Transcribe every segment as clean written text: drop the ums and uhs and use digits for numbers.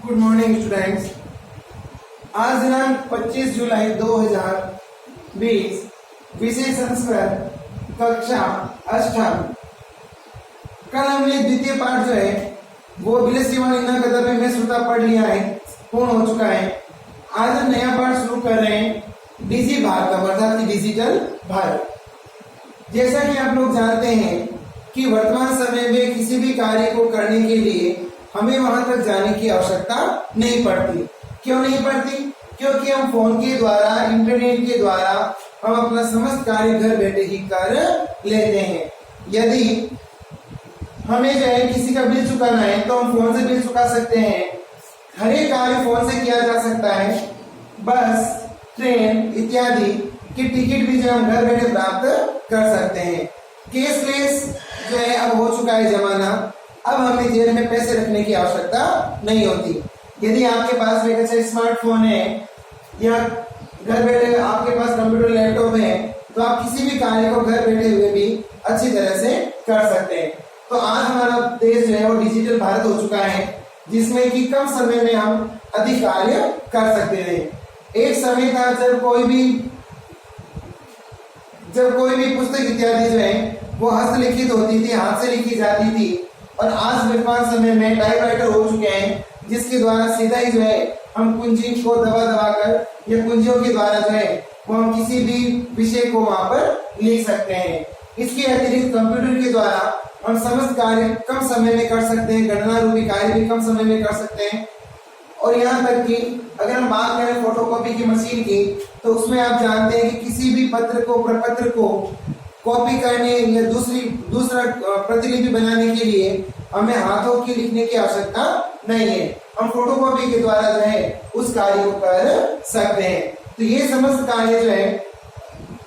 Good morning students. आज दिनांक 25 जुलाई 2020, विषय संस्कृत, कक्षा अष्टम। कल हमने द्वितीय पाठ जो है वो विलसिवाणी न कदापि में श्रोता पढ़ लिया है, पूर्ण हो चुका है। आज हम नया पाठ शुरू कर रहे हैं, डिजी भारत अर्थात डिजिटल भारत। जैसा कि आप लोग जानते हैं कि वर्तमान समय में किसी भी कार्य को करने के लिए हमें वहां तक जाने की आवश्यकता नहीं पड़ती। क्यों नहीं पड़ती? क्योंकि हम फोन के द्वारा, इंटरनेट के द्वारा हम अपना समस्त कार्य घर बैठे ही कर लेते हैं। यदि हमें जो है किसी का बिल चुकाना है तो हम फोन से बिल चुका सकते हैं। हर एक कार्य फोन से किया जा सकता है। बस, ट्रेन इत्यादि की टिकट भी जो हम घर बैठे प्राप्त कर सकते हैं। कैशलेस जो है अब हो चुका है जमाना। अब हमें जेब में पैसे रखने की आवश्यकता नहीं होती। यदि आपके पास एक अच्छा स्मार्टफोन है या घर बैठे आपके पास कंप्यूटर, लैपटॉप है, तो आप किसी भी कार्य को घर बैठे हुए भी अच्छी तरह से कर सकते हैं। तो आज हमारा देश जो है वो डिजिटल भारत हो चुका है, जिसमें कि कम समय में हम अधिक कार्य कर सकते हैं। एक समय था जब कोई भी पुस्तक इत्यादि जो है वो हस्तलिखित होती थी, हाथ से लिखी जाती थी। और आज वर्तमान समय में टाइपराइटर हो चुके हैं, जिसके द्वारा सीधा ही जो है हम कुंजी को दबा कर या कुंजियों के द्वारा जो है वो हम किसी भी विषय को वहां पर लिख सकते हैं। इसके अतिरिक्त कंप्यूटर के द्वारा हम समस्त कार्य कम समय में कर सकते हैं, गणना रूपी कार्य भी कम समय में कर सकते हैं। और यहाँ तक कि अगर हम बात करें फोटोकॉपी की मशीन की, तो उसमें आप जानते हैं कि किसी भी प्रपत्र को कॉपी करने या दूसरा प्रतिलिपि बनाने के लिए हमें हाथों की लिखने की आवश्यकता नहीं है। हम फोटोकॉपी के द्वारा जो है उस कार्य को कर सकते हैं। तो ये समस्त कार्य जो है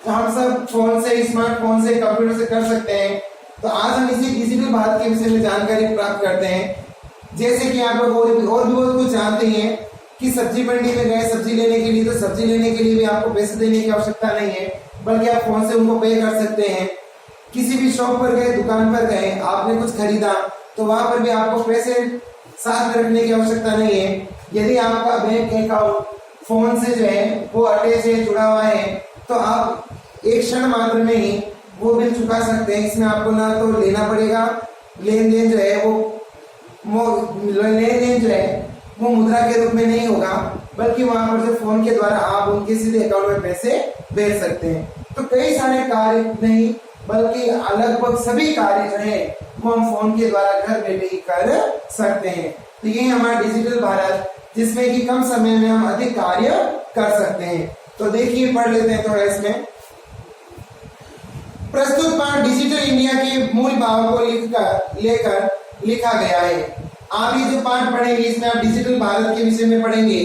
हम सब फोन से, स्मार्टफोन से, कंप्यूटर से कर सकते हैं। तो आज हम इसी डिजिटल भारत के विषय में जानकारी प्राप्त करते हैं। जैसे कि आप लोग और भी बहुत कुछ जानते हैं कि सब्जी मंडी में गए सब्जी लेने के लिए, तो सब्जी लेने के लिए भी आपको पैसे देने की आवश्यकता नहीं है, बल्कि आप फोन से उनको पे कर सकते हैं। किसी भी शॉप पर गए, दुकान पर गए, आपने कुछ खरीदा, तो वहां पर भी आपको पैसे साथ में रखने की आवश्यकता नहीं है। यदि आपका बैंक अकाउंट फोन से जो है वो अटैच है, जुड़ा हुआ है, तो आप एक क्षण मात्र में ही वो बिल चुका सकते हैं। इसमें आपको ना तो लेना पड़ेगा, लेन देन जो है वो मुद्रा के रूप में नहीं होगा, बल्कि वहां पर जो फोन के द्वारा आप उनके सीधे अकाउंट में पैसे भेज सकते हैं। तो कई सारे कार्य नहीं, बल्कि लगभग सभी कार्य जो है वो हम फोन के द्वारा घर बैठे ही कर सकते हैं। तो ये हमारा डिजिटल भारत, जिसमें कि कम समय में हम अधिक कार्य कर सकते हैं। तो देखिए, पढ़ लेते हैं थोड़ा इसमें। प्रस्तुत पाठ डिजिटल इंडिया के मूल भाव को लेकर लिखा गया है। आप ये जो पाठ पढ़ेंगे इसमें आप डिजिटल भारत के विषय में पढ़ेंगे।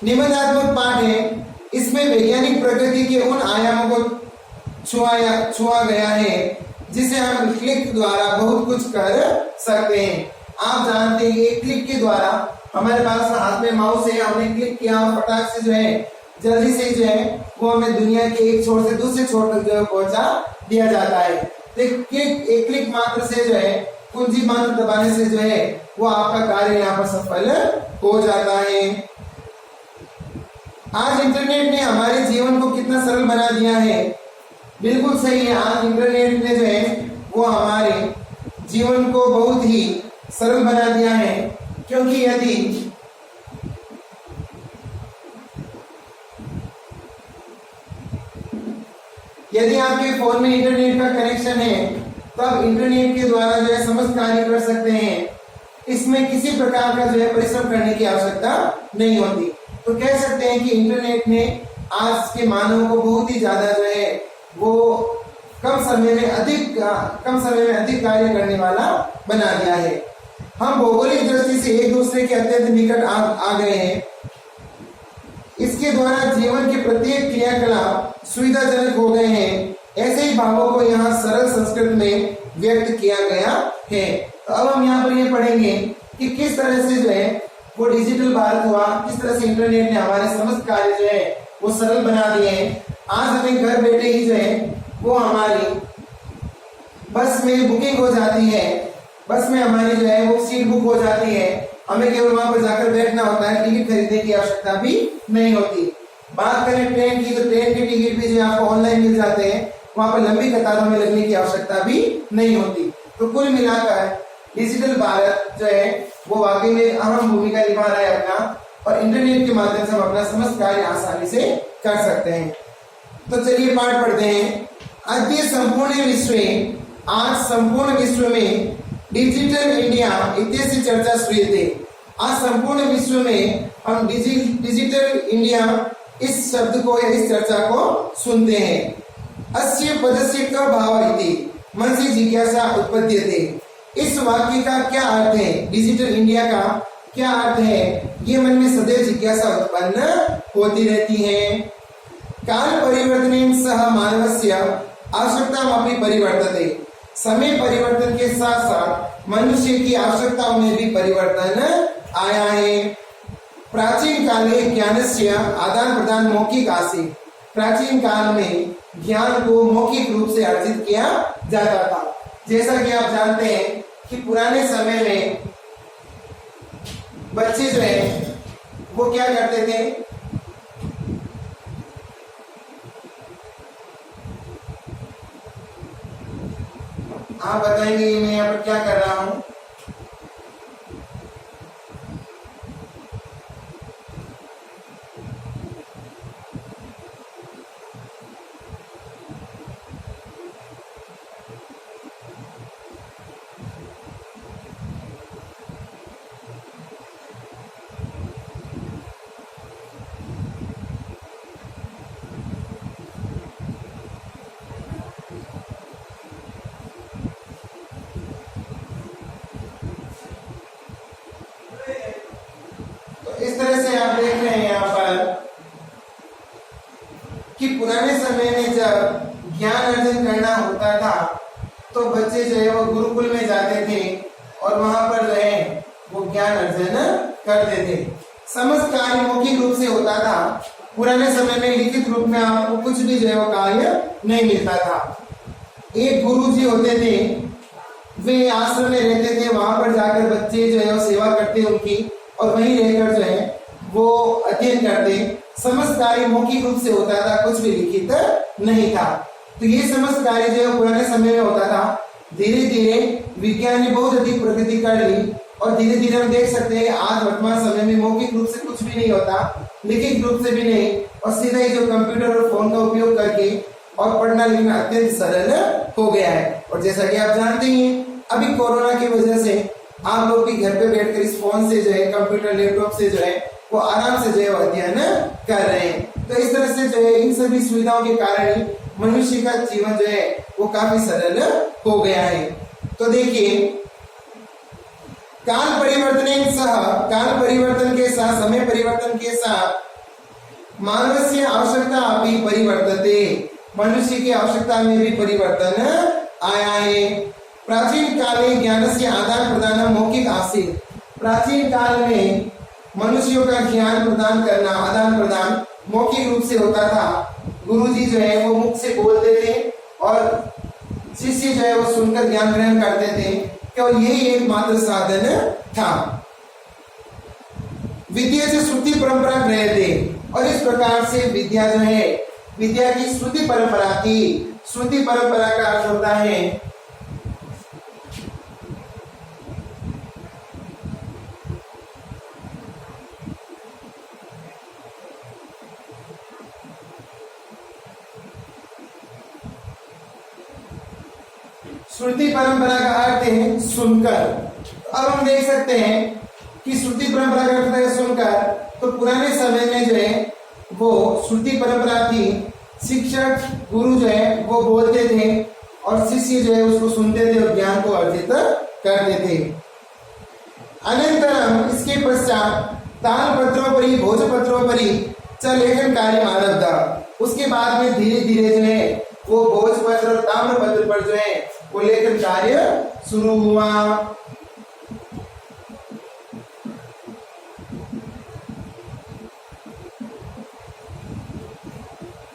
निबंधात्मक पाठ है, इसमें वैज्ञानिक प्रगति के उन आयामों को छुआ गया है जिसे हम क्लिक द्वारा बहुत कुछ कर सकते हैं। आप जानते हैं एक क्लिक के द्वारा हमारे पास हाथ में माउस है, हमने क्लिक किया, फटाक से जो है जल्दी से जो है वो हमें दुनिया के एक छोर से दूसरे छोर तक जो है पहुंचा दिया जाता है। एक क्लिक मात्र से जो है, कुंजी मात्र दबाने से जो है वो आपका कार्य यहाँ पर सफल हो जाता है। आज इंटरनेट ने हमारे जीवन को कितना सरल बना दिया है। बिल्कुल सही है, आज इंटरनेट ने जो है वो हमारे जीवन को बहुत ही सरल बना दिया है। क्योंकि यदि आपके फोन में इंटरनेट का कनेक्शन है, तो आप इंटरनेट के द्वारा जो है समस्त कार्य कर सकते हैं। इसमें किसी प्रकार का जो है परिश्रम करने की आवश्यकता नहीं होती। तो कह सकते हैं कि इंटरनेट ने आज के मानव को बहुत ही ज्यादा जो है वो कम समय में अधिक कार्य करने वाला बना दिया है। हम भौगोलिक दृष्टि से एक दूसरे के अत्यंत निकट आ गए हैं। इसके द्वारा जीवन के प्रत्येक क्रियाकलाप सुविधाजनक हो गए हैं। ऐसे ही भावों को यहाँ सरल संस्कृत में व्यक्त किया गया है। तो अब हम यहाँ पर ये पढ़ेंगे कि किस तरह से जो है वो डिजिटल भारत हुआ, किस तरह से इंटरनेट ने हमारे समस्त कार्य जो है वो सरल बना दिए हैं। आज हमें घर बैठे ही जो है वो हमारी बस में बुकिंग हो जाती है, बस में हमारी जो है वो सीट बुक हो जाती है। हमें केवल वहां पर जाकर बैठना होता है, टिकट खरीदने की आवश्यकता भी नहीं होती। बात करें ट्रेन की, तो ट्रेन के टिकट भी जो आपको ऑनलाइन मिल जाते हैं, वहां पर लंबी कतारों में लगने की आवश्यकता भी नहीं होती। तो कुल मिलाकर डिजिटल भारत जो है वो वाकई में अहम भूमिका निभा रहा है अपना, और इंटरनेट के माध्यम से हम अपना समस्त कार्य आसानी से कर सकते हैं। तो चलिए पाठ पढ़ते हैं। अद्य संपूर्ण विश्व, आज संपूर्ण विश्व में डिजिटल इंडिया इत्यस्य चर्चा श्रूयते। आज संपूर्ण विश्व में हम डिजिटल इंडिया इस शब्द को या इस चर्चा को सुनते हैं। अस्य पदस्य का भाव इति मन से जिज्ञासा उत्पद्यते। इस वाक्य का क्या अर्थ है, डिजिटल इंडिया का क्या अर्थ है, ये मन में सदैव जिज्ञासा उत्पन्न होती रहती है। काल परिवर्तनेन सह मानवस्य आवश्यकतामपि परिवर्तते। समय परिवर्तन के साथ साथ मनुष्य की आवश्यकताओं में भी परिवर्तन आया है। प्राचीन काले ज्ञानस्य आदान प्रदान मौखिक आसीत्। प्राचीन काल में ज्ञान को मौखिक रूप से अर्जित किया जाता था। जैसा कि आप जानते हैं कि पुराने समय में बच्चे जो है वो क्या करते थे, आप बताएंगे मैं यहाँ पर क्या कर रहा हूं। इस तरह से आप देख रहे हैं यहाँ पर कि पुराने समय में जब ज्ञान अर्जन करना होता था तो बच्चे जो है वो गुरुकुल में जाते थे और वहां पर जो है वो ज्ञान अर्जन करते थे। समस्त कार्य मौखिक रूप से होता था। पुराने समय में लिखित रूप में आपको कुछ भी जो है वो कार्य नहीं मिलता था। एक गुरु जी होते थे, वे आश्रम में रहते थे, वहां पर जाकर बच्चे जो है वो सेवा करते उनकी, और वहीं रहकर जो है वो अध्ययन करते। समस्त कार्य मौखिक रूप से होता था, कुछ भी लिखित नहीं था। तो ये समस्त कार्य जो है पुराने समय में होता था। धीरे धीरे विज्ञान ने बहुत अधिक प्रगति कर ली और धीरे धीरे हम देख सकते हैं आज वर्तमान समय में मौखिक रूप से कुछ भी नहीं होता, लिखित रूप से भी नहीं, और सीधा ही जो कंप्यूटर और फोन का उपयोग करके और पढ़ना लिखना अत्यंत सरल हो गया है। और जैसा कि आप जानते ही हैं अभी कोरोना की वजह से आप लोग भी घर पे बैठकर इस फोन से जो है, कंप्यूटर लैपटॉप से जो है वो आराम से जो है अध्ययन कर रहे हैं। तो इस तरह से जो है इन सभी सुविधाओं के कारण ही मनुष्य का जीवन जो है वो काफी सरल हो गया है। तो देखिए, काल परिवर्तन के साथ, समय परिवर्तन के साथ मानवस्य आवश्यकता अभी परिवर्तते। मनुष्य की आवश्यकता में भी परिवर्तन आया है। प्राचीन काले ज्ञानस्य आदान प्रदान मौखिक आसीत्। प्राचीन काल में मनुष्यों का ज्ञान प्रदान करना, आदान प्रदान मौखिक रूप से होता था। गुरुजी जो है वो मुख से बोलते थे और शिष्य जो है वो सुनकर ज्ञान ग्रहण करते थे। केवल यही एकमात्र साधन था। विद्या से श्रुति परंपरा ग्रह थे, और इस प्रकार से विद्या जो है, विद्या की श्रुति परंपरा थी। श्रुति परंपरा का अर्थ होता है श्रुति परंपरा का अर्थ है सुनकर। अब हम देख सकते हैं कि श्रुति परंपरा का अर्थ है सुनकर। तो पुराने समय में जो है वो श्रुति परंपरा थी। शिक्षक गुरु जो है वो बोलते थे और शिष्य जो है उसको सुनते थे और ज्ञान को अर्जित करते थे। अनंतरम इसके पश्चात तालपत्रोपरि भोजपत्रोपरि च लेखन कार्य आरब्ध। उसके बाद में धीरे धीरे जो है वो भोजपत्र और ताम्रपत्र पर जो है वो लेखन कार्य शुरू हुआ।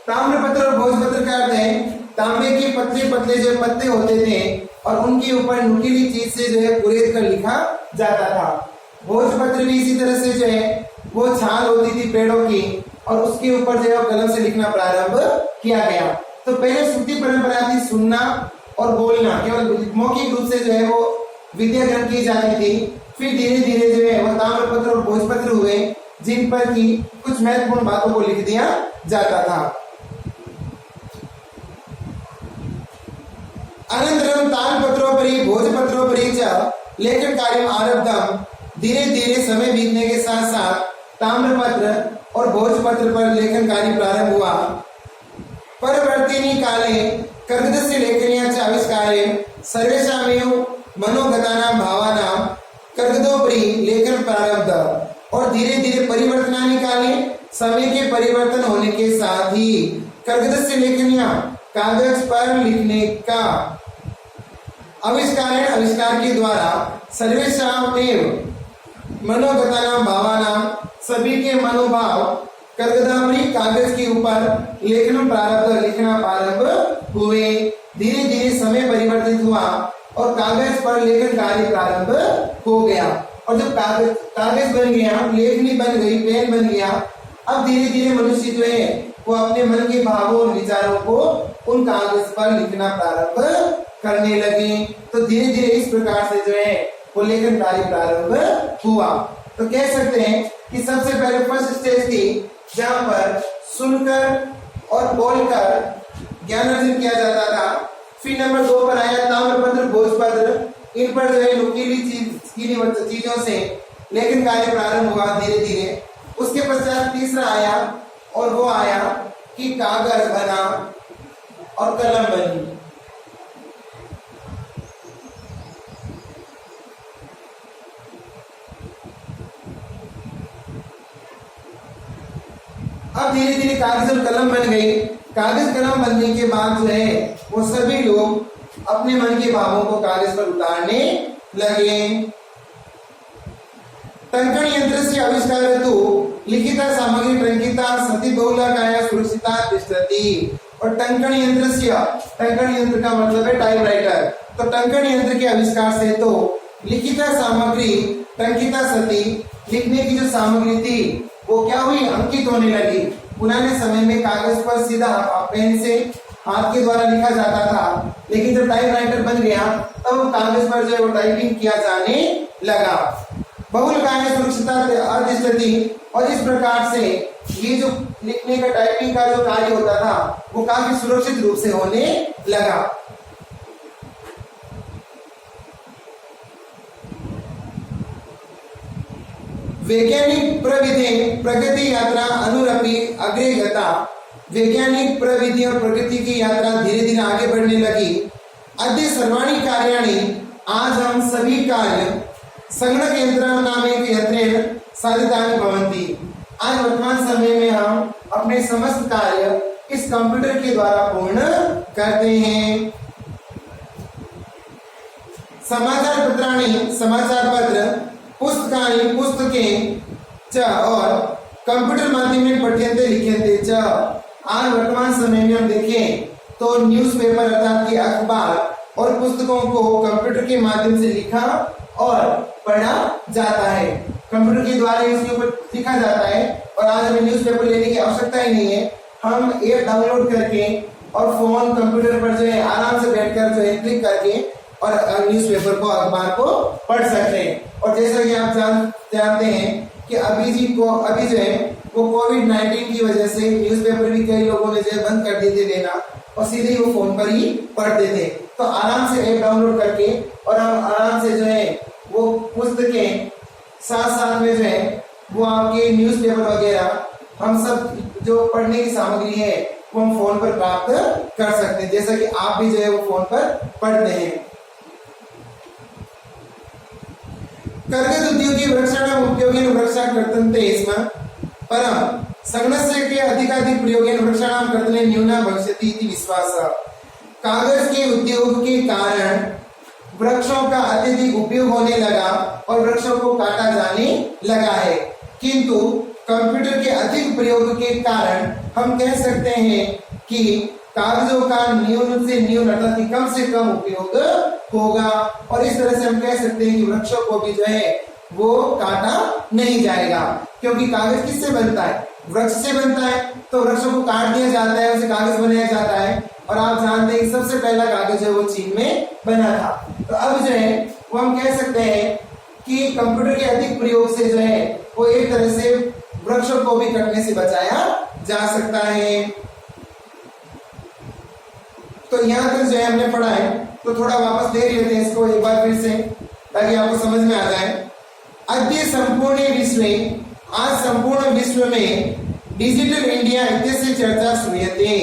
ताम्रपत्र और भोजपत्र का अर्थ है तांबे के पतले पतले जो पत्ते होते थे और उनके ऊपर नुकीली चीज से जो है कुरेद कर लिखा जाता था। भोजपत्र भी इसी तरह से जो है वो छाल होती थी पेड़ों की, और उसके ऊपर जो है वो कलम से लिखना प्रारंभ किया गया। तो पहले श्रुति परंपरा थी, सुनना और बोलना, केवल मौखिक रूप से जो है वो विद्या ग्रहण की जाती थी। फिर धीरे धीरे जो है वो ताम्रपत्र और भोजपत्र हुए, जिन पर की कुछ महत्वपूर्ण बातों को लिख दिया जाता था। अनंतरम तालपत्रोपरि भोजपत्रोपरि च लेखन कार्य आरब्धम। धीरे धीरे समय बीतने के साथ साथ ताम्रपत्र और भोजपत्र पर लेखन कार्य प्रारंभ हुआ। परवर्तिनी काले कर्गदस्य लेखन्या च आविष्कारे सर्वेषामेव मनोगतानां भावानां कर्गदोपरि लेखन प्रारब्ध। और धीरे धीरे परिवर्तनानि काले समय के परिवर्तन होने के साथ ही कर्गदस्य लेखन्या कागज पर लिखने का आविष्कार के द्वारा सर्वेषामेव मनोगतानां भावानां सभी के मनोभाव कर्गदावरी कागज के ऊपर लिखना प्रारंभ हुए। धीरे धीरे समय परिवर्तित हुआ और कागज पर लेखन कार्य प्रारंभ हो गया। और जब कागज बन गया, लेखनी बन गई, पेन बन गया, अब धीरे धीरे मनुष्य जो है वो अपने मन के भावों और विचारों को उन कागज पर लिखना प्रारंभ करने लगे। तो धीरे धीरे इस प्रकार से जो है वो लेखन कार्य प्रारंभ हुआ। तो कह सकते हैं कि सबसे पहले फर्स्ट स्टेज थी जहां पर सुनकर और बोलकर ज्ञान अर्जन किया जाता था। फिर नंबर 2 पर आया ताम्रपत्र भोजपत्र। इन पर जो है नुकीली चीजों से लेखन कार्य प्रारंभ हुआ धीरे धीरे। उसके पश्चात तीसरा आया और वो आया कि कागज बना और कलम बनी। अब धीरे धीरे कागज और कलम बन गई। कागज कलम बनने के बाद जो है वो सभी लोग अपने मन के भावों को कागज पर उतारने लगे। टंकण यंत्र से आविष्कार हेतु लिखिता सामग्री टंकिता सती बहुलाकाया सुरक्षिता तिष्ठति। और टंकण यंत्र का मतलब है टाइपराइटर। तो टंकण यंत्र के आविष्कार से तो लिखिता सामग्री टंकिता सती, लिखने की जो सामग्री थी वो क्या हुई, अंकित होने लगी। पुराने समय में कागज पर सीधा पेन से हाथ के द्वारा लिखा जाता था, लेकिन जब टाइपराइटर बन गया तब कागज पर जो है वो टाइपिंग किया जाने लगा। बहुलकाय सुरक्षिता अधिष्ठति। और इस प्रकार से ये जो लिखने का टाइपिंग का जो कार्य होता था वो काफी सुरक्षित रूप से होने लगा। वैज्ञानिक प्रविधि प्रगति यात्रा अनुरपि अग्रे गता। वैज्ञानिक प्रविधि और प्रगति की यात्रा धीरे धीरे आगे बढ़ने लगी। अद्य सर्वाणि कार्याणि, आज हम सभी कार्य संगणक यंत्र नामक यंत्रेण साधितानि भवन्ति। आज वर्तमान समय में हम अपने समस्त कार्य इस कंप्यूटर के द्वारा पूर्ण करते हैं। समाचार पत्र, पुस्तकानि पुस्तकें च और कंप्यूटर माध्यमेन पठ्यन्ते लिख्यन्ते च। आज वर्तमान समय में हम देखें तो न्यूज़पेपर अर्थात कि अखबार और पुस्तकों को कंप्यूटर के माध्यम से लिखा और पढ़ा जाता है। कंप्यूटर के द्वारा इसके ऊपर लिखा जाता है और आज हमें न्यूज़पेपर लेने की आवश्यकता ही नहीं है। हम ऐप डाउनलोड करके और फोन कंप्यूटर पर जो है आराम से बैठकर जो है क्लिक करके और न्यूज़पेपर को, अखबार को पढ़ सकते हैं। और जैसा कि आप जानते हैं कि अभी जो है वो कोविड-19 की वजह से न्यूज़पेपर भी कई लोगों ने जो है बंद कर दिए थे लेना और सीधे ही वो फोन पर ही पढ़ते थे। तो आराम से ऐप डाउनलोड करके और हम आराम से जो है वो पुस्तकें साथ में जो है वो आपके न्यूज़पेपर वगैरह हम सब जो पढ़ने की सामग्री है वो हम फोन पर प्राप्त कर सकते हैं, जैसा कि आप भी जो है वो फोन पर पढ़ते हैं। कर्गज उद्योगी वृक्षाणाम उपयोगेन वृक्षा कर्तन्ते स्म परम संगणस्य के अधिकाधिक प्रयोगेन वृक्षाणाम कर्तने न्यूना भविष्यति इति विश्वासः। कागज के उद्योग के कारण वृक्षों का अत्यधिक उपयोग होने लगा और वृक्षों को काटा जाने लगा है, किंतु कंप्यूटर के अधिक प्रयोग के कारण हम कह सकते हैं कि कागजों का न्यून से न्यून अर्थात कम से कम उपयोग होगा। और इस तरह से हम कह सकते हैं कि वृक्षों को भी जो है वो काटा नहीं जाएगा, क्योंकि कागज किससे बनता है? वृक्ष से बनता है। तो वृक्षों को काट दिया जाता है, उसे कागज बनाया जाता है। और आप जानते हैं सबसे पहला कागज है वो चीन में बना था। तो अब जो है वो हम कह सकते हैं कि कंप्यूटर के अधिक प्रयोग से जो है वो एक तरह से वृक्षों को भी कटने से बचाया जा सकता है। तो यहाँ तक जो है हमने पढ़ा है, तो थोड़ा वापस देख लेते हैं इसको एक बार फिर से, ताकि आपको समझ में आ जाए। अद्य संपूर्ण विश्व, आज संपूर्ण विश्व में डिजिटल इंडिया इत्यस्य चर्चा श्रूयते।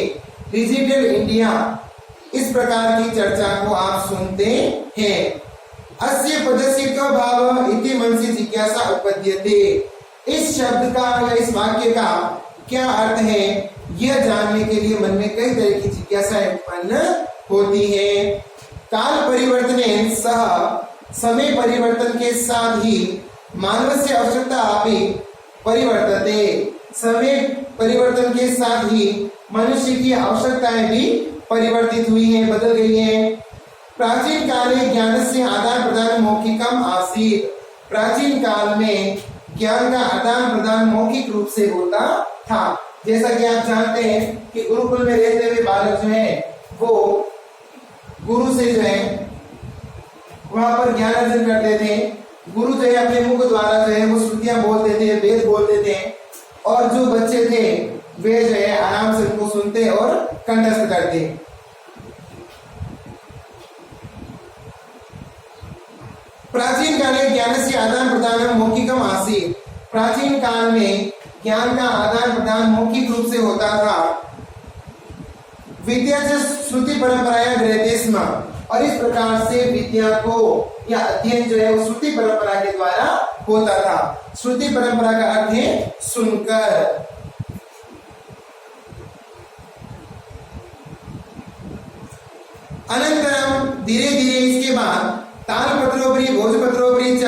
डिजिटल इंडिया इस प्रकार की चर्चा को आप सुनते हैं। अस्य पदस्य का भाव इति मनसि जिज्ञासा उत्पद्यते। इस शब्द का या इस वाक्य का क्या अर्थ है, यह जानने के लिए मन में कई तरह की जिज्ञासाएं उत्पन्न होती है। काल परिवर्तन सह, समय परिवर्तन के साथ ही मानव से आवश्यकता भी परिवर्तते। समय परिवर्तन के साथ ही मनुष्य की आवश्यकताएं भी परिवर्तित हुई हैं, बदल गई हैं। प्राचीन काले ज्ञान से आदान प्रदान मौखिकम आसीत। प्राचीन काल में ज्ञान का आदान प्रदान मौखिक रूप से होता था। जैसा कि आप जानते हैं कि गुरुकुल में रहते हुए बालक जो है वो गुरु से जो है वहां पर ज्ञान अर्जन करते थे। गुरु जो है अपने मुख द्वारा जो है वो श्रुतियां बोलते थे, वेद बोलते थे, और जो बच्चे थे वे जो है आराम से उनको सुनते और कंठस्थ करते। प्राचीन काले ज्ञान से आदान प्रदान मौखिकम आसीत। प्राचीन काल में ज्ञान का आदान प्रदान मौखिक रूप से होता था। विद्या से श्रुति परंपराया गृह्यते स्म। और इस प्रकार से विद्या को या अध्ययन जो है वो श्रुति परंपरा के द्वारा होता था। श्रुति परंपरा का अर्थ है सुनकर। अनंतरम धीरे धीरे इसके बाद तालपत्रोपरि भोजपत्रोपरि च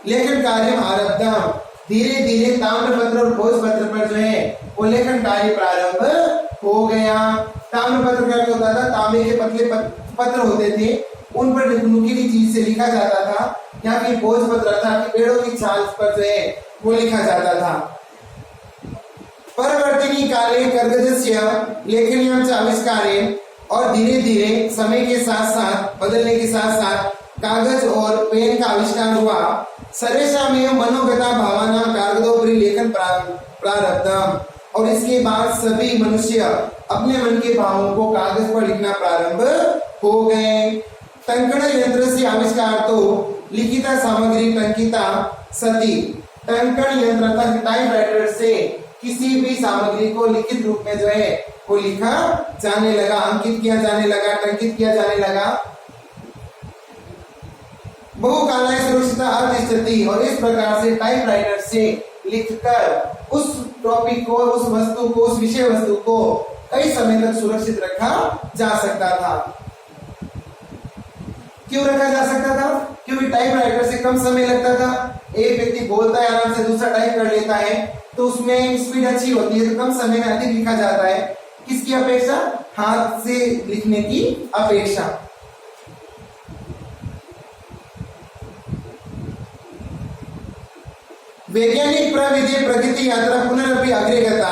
लेखन कार्य आरब्धम। धीरे धीरे ताम्रपत्र और भोजपत्र पर जो है वो लेखन कार्य प्रारंभ हो गया। ताम्रपत्र का होता था, तांबे के पतले पत्र होते थे, उन पर नुकीली चीज से लिखा जाता था। या फिर भोजपत्र था कि पेड़ों की छाल पर जो है वो लिखा जाता था। परवर्तिनी काले कर्गजस्य लेखनीयम च आविष्कारेण। और धीरे धीरे समय के साथ साथ, बदलने के साथ साथ कागज और पेन का आविष्कार हुआ। सर्वेषामेव मनोगता भावना कागदोपरि लेखन प्रारब्धम। और इसके बाद सभी मनुष्य अपने मन के भावों को कागज पर लिखना प्रारंभ हो गए। टंकण यंत्र से आविष्कार तो लिखिता सामग्री टंकिता सती। टंकण यंत्र तक टाइपराइटर से किसी भी सामग्री को लिखित रूप में जो है वो लिखा जाने लगा, अंकित किया जाने लगा, टंकित किया जाने लगा। बहुकालाय सुरक्षिता अर्धिष्ठति। और इस प्रकार से टाइपराइटर से लिखकर उस टॉपिक को, उस वस्तु को, उस विषय वस्तु को कई समय तक सुरक्षित रखा जा सकता था। क्यों रखा जा सकता था? क्योंकि टाइपराइटर से कम समय लगता था। एक व्यक्ति बोलता है आराम से, दूसरा टाइप कर लेता है, तो उसमें स्पीड अच्छी होती है, तो कम समय में अधिक लिखा जाता है। किसकी अपेक्षा? हाथ से लिखने की अपेक्षा। वैज्ञानिक प्रविधि प्रगति यात्रा पुनरअपि अग्रे गता।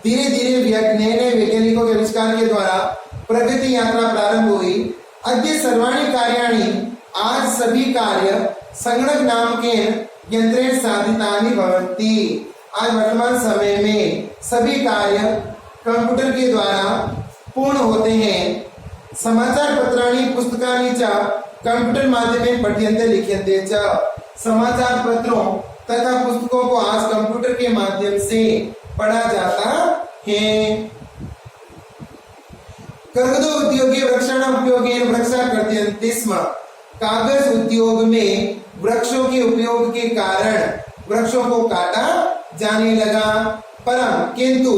धीरे धीरे नए नए वैज्ञानिकों के आविष्कार के द्वारा प्रगति यात्रा प्रारंभ हुई। अद्य सर्वाणि कार्याणि। आज सभी कार्य संगणक नाम के यंत्रेण साधितानि भवन्ति। आज वर्तमान समय में सभी कार्य कंप्यूटर के द्वारा पूर्ण होते हैं। समाचार पत्राणि पुस्तकानि च कंप्यूटर माध्यमेन पठ्यन्ते लिख्यन्ते च। समाचार पत्रों तथा पुस्तकों को आज कंप्यूटर के माध्यम से पढ़ा जाता है। कागज उद्योगे वृक्षाणाम उपयोगेन वृक्षा कर्तयन्ति स्म। कागज उद्योग में वृक्षों के उपयोग के कारण वृक्षों को काटा जाने लगा। परम किंतु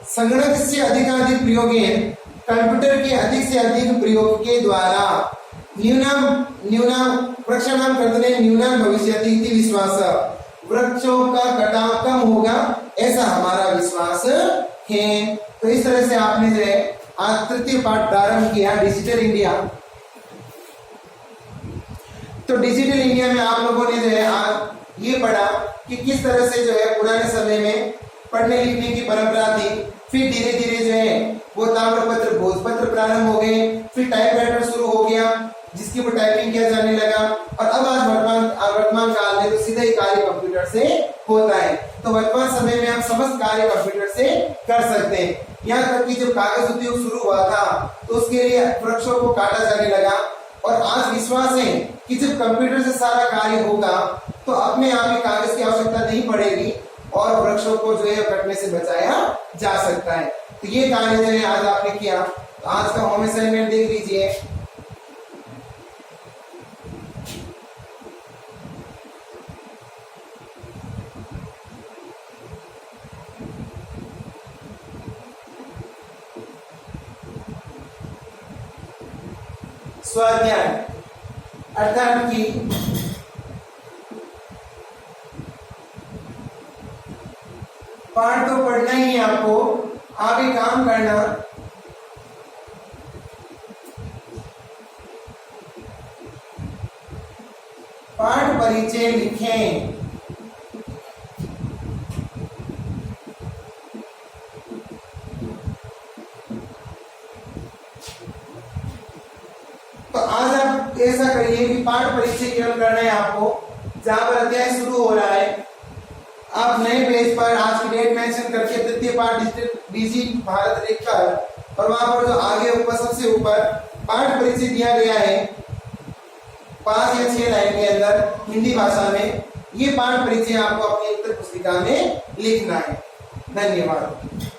संगणक से अधिकाधिक प्रयोगेन, कंप्यूटर के अधिक से अधिक प्रयोग के द्वारा न्यूनम वृक्षाणाम कर्तने न्यूनम भविष्यति इति विश्वास। वृक्षों का कटाव कम होगा, ऐसा हमारा विश्वास है। तो इस तरह से आपने जो है आज तृतीय पाठ प्रारंभ किया, डिजिटल इंडिया। तो डिजिटल इंडिया में आप लोगों ने जो है आज ये पढ़ा कि किस तरह से जो है पुराने समय में पढ़ने लिखने की परंपरा थी, फिर धीरे धीरे जो है वो ताम्रपत्र भोजपत्र प्रारंभ हो गए, फिर टाइपराइटर शुरू हो गया जिसकी वो टाइपिंग किया जाने लगा, और अब आज वर्तमान काल में तो सीधा ही कार्य कंप्यूटर से होता है। तो वर्तमान समय में हम समस्त कार्य कंप्यूटर से कर सकते हैं। यहाँ तक कि जब कागज उद्योग शुरू हुआ था तो उसके लिए वृक्षों को काटा जाने लगा, और आज विश्वास है कि जब कंप्यूटर से सारा कार्य होगा तो अपने आप ही कागज की आवश्यकता नहीं पड़ेगी और वृक्षों को जो है कटने से बचाया जा सकता है। तो ये कार्य जो है आज आपने किया। तो आज का होम असाइनमेंट देख लीजिए। स्वाध्याय अर्थात कि पाठ तो पढ़ना ही है आपको, आगे काम करना। पाठ परिचय लिखें। तो आज आप ऐसा करिए कि पाठ परिचय केवल करना है आपको, जहां पर अध्याय शुरू हो रहा है आप नए पेज पर आज की डेट मेंशन करके तृतीय पाठ डिजिट भारत लिखकर, और वहां पर जो आगे ऊपर सबसे ऊपर पाठ परिचय दिया गया है 5 या 6 लाइन के अंदर हिंदी भाषा में, ये पाठ परिचय आपको अपनी उत्तर पुस्तिका में लिखना है। धन्यवाद।